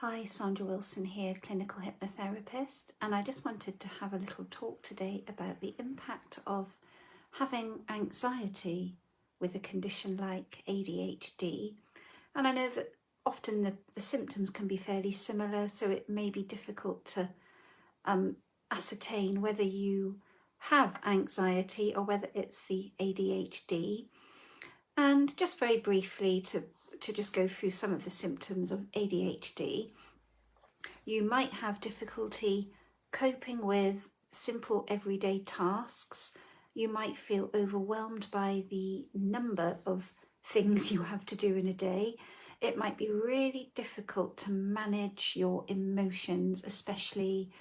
Hi, Sandra Wilson here, clinical hypnotherapist, and I just wanted to have a little talk today about the impact of having anxiety with a condition like ADHD. And I know that often the symptoms can be fairly similar, so it may be difficult to ascertain whether you have anxiety or whether it's the ADHD. And just very briefly to just go through some of the symptoms of ADHD. You might have difficulty coping with simple everyday tasks. You might feel overwhelmed by the number of things you have to do in a day. It might be really difficult to manage your emotions, especially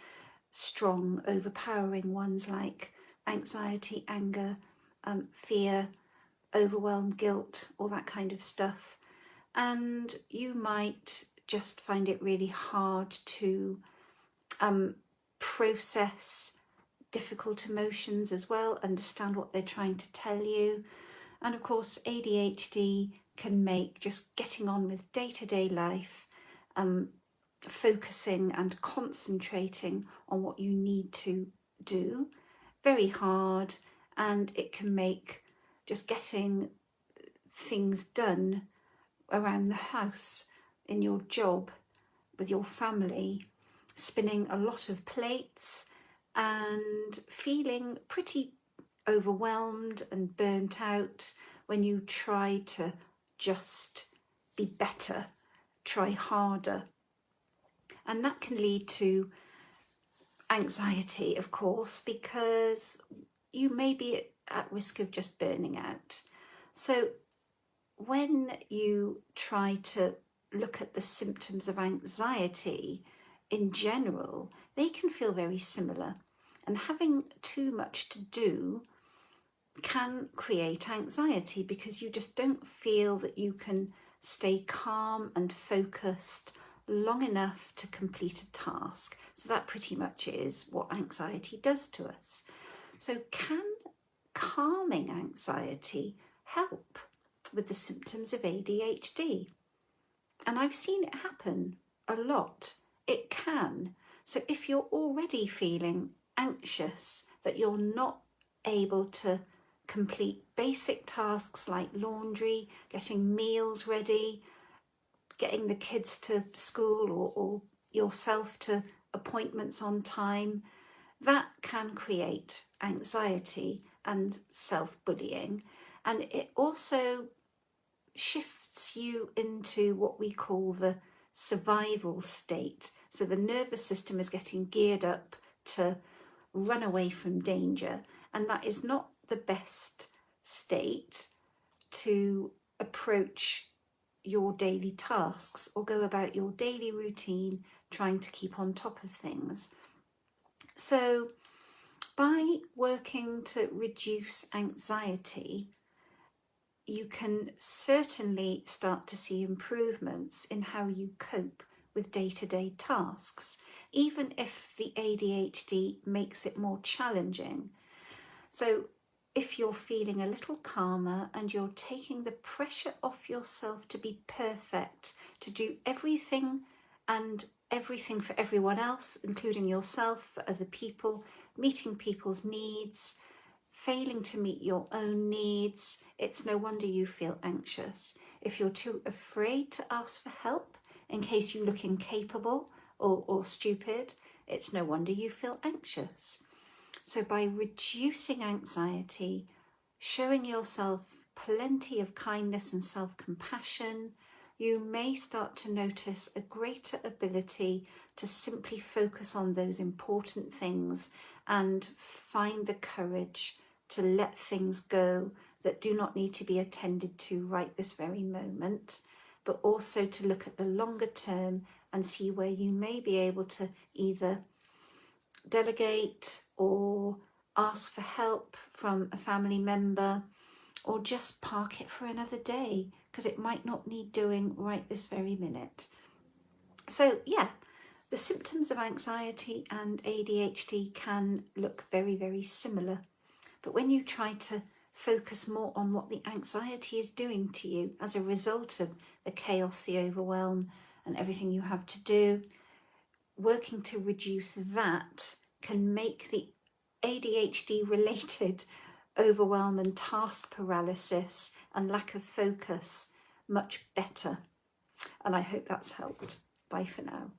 strong, overpowering ones like anxiety, anger, fear, overwhelm, guilt, all that kind of stuff. And you might just find it really hard to process difficult emotions as well, understand what they're trying to tell you. And of course, ADHD can make just getting on with day-to-day life, focusing and concentrating on what you need to do very hard, and it can make just getting things done around the house, in your job, with your family, spinning a lot of plates and feeling pretty overwhelmed and burnt out when you try to just be better, try harder. And that can lead to anxiety, of course, because you may be at risk of just burning out. So when you try to look at the symptoms of anxiety in general, they can feel very similar. And having too much to do can create anxiety because you just don't feel that you can stay calm and focused long enough to complete a task. So that pretty much is what anxiety does to us. So can calming anxiety help with the symptoms of ADHD? And I've seen it happen a lot. It can. So if you're already feeling anxious that you're not able to complete basic tasks like laundry, getting meals ready, getting the kids to school or yourself to appointments on time, that can create anxiety and self-bullying. And it also shifts you into what we call the survival state. So the nervous system is getting geared up to run away from danger, and that is not the best state to approach your daily tasks or go about your daily routine trying to keep on top of things. So by working to reduce anxiety, you can certainly start to see improvements in how you cope with day-to-day tasks, even if the ADHD makes it more challenging. So if you're feeling a little calmer and you're taking the pressure off yourself to be perfect, to do everything for everyone else, including yourself, for other people, meeting people's needs, failing to meet your own needs, it's no wonder you feel anxious. If you're too afraid to ask for help in case you look incapable or stupid, it's no wonder you feel anxious. So by reducing anxiety, showing yourself plenty of kindness and self-compassion, you may start to notice a greater ability to simply focus on those important things and find the courage to let things go that do not need to be attended to right this very moment, but also to look at the longer term and see where you may be able to either delegate or ask for help from a family member, or just park it for another day because it might not need doing right this very minute. So yeah, the symptoms of anxiety and ADHD can look very, very similar. But when you try to focus more on what the anxiety is doing to you as a result of the chaos, the overwhelm, and everything you have to do, working to reduce that can make the ADHD related overwhelm and task paralysis and lack of focus much better. And I hope that's helped. Bye for now.